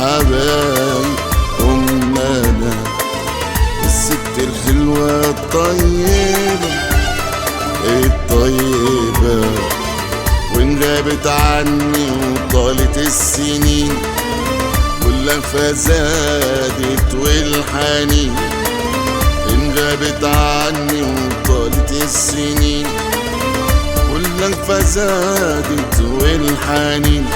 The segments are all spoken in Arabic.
الحبايب أمنا الست الحلوة الطيبة وإن غابت عني وطالت السنين واللهفة زادت والحنين. إن غابت عني وطالت السنين واللهفة زادت والحنين.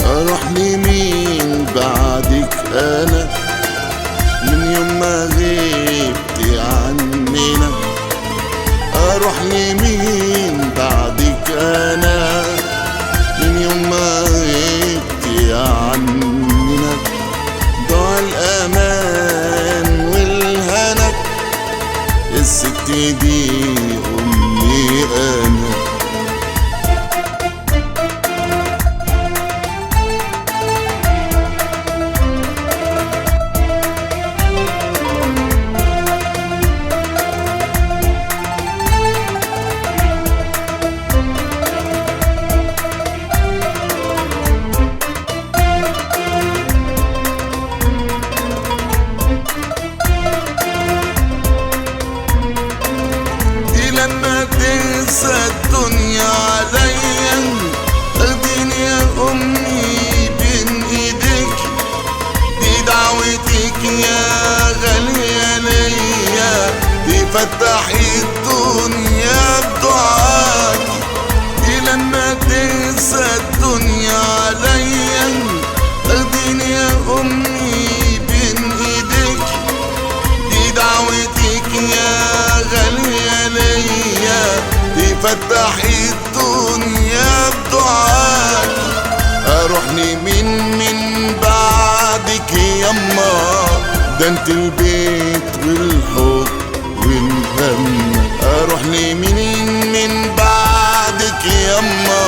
أروح لمين بعدك أنا من يوم ما غبت عننا؟ أروح لمين بعدك أنا من يوم ما غبت عننا؟ ضاع الأمان والهنا الست دي أمي أنا. لما تنسى الدنيا عليا اخديني يا امي بين ايديك، دي دعوتك يا غالية ليا تفتحي الدنيا بدعاك. دي لما تنسى الدنيا عليا اخديني يا امي بين ايديك، دي دعوتك يا غالية ليا تفتحي الدنيا بدعاك. اروح من بعدك يما ده انت البيت والحب والهم. اروح من بعدك يما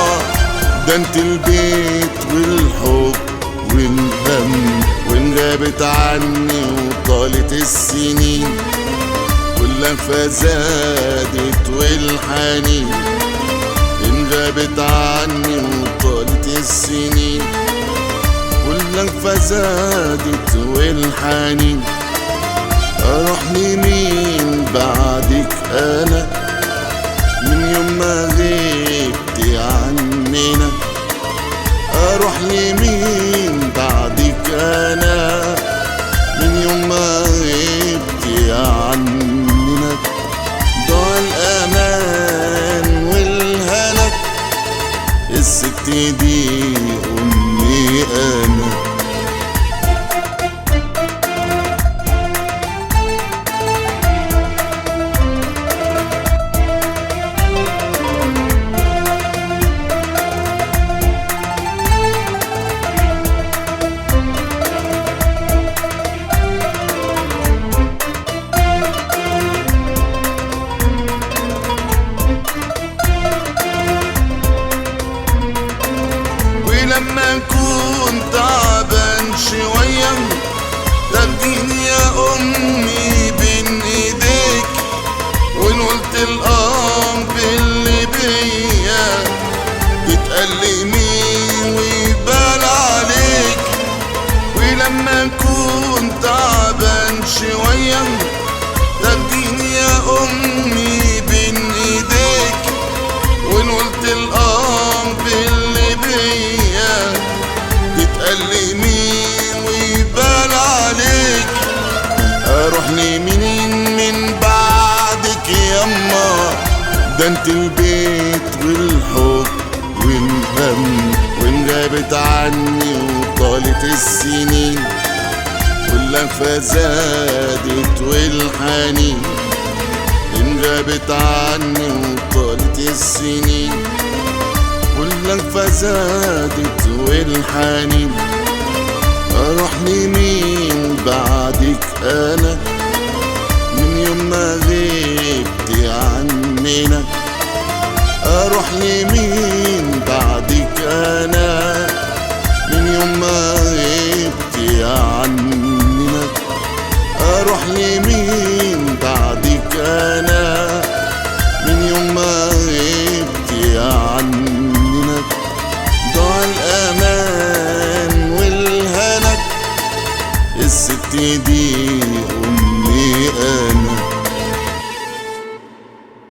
ده انت البيت والحب والهم. وان غابت عني وطالت السنين واللهفة زادت والحنين. إن غابت عني وطالت السنين واللهفة زادت والحنين. أروح لمين بعدك أنا من يوم ما غبت عننا؟ أروح لمين بعدك أنا من يوم ما غبت عننا؟ ضاع الأمان والهنا الست دي أمي أنا. لما أكون تعبان شوية تاخديني يا أمي بين إيديك، وإن قلت الأمر اللي بيا تتألمي ويبال عليك. ولما أكون تعبان شوية تاخديني يا أمي بين إيديك، وإن قلت الأمر اللي بيا تتألمي ويبال عليك. اروح لمين من بعدك يما ده انت البيت والحب والهم. وان غابت عني وطالت السنين واللهفة زادت والحنين. ان غابت عني وطالت السنين واللهفة زادت والحنين. أروح لمين بعدك أنا من يوم ما غبت عننا؟ أروح لمين بعدك أنا من يوم ما غبت عننا؟ أروح لمين بعدك أنا من يوم ما غبت عننا؟ ضاع الأمان والهنا الست دي أمي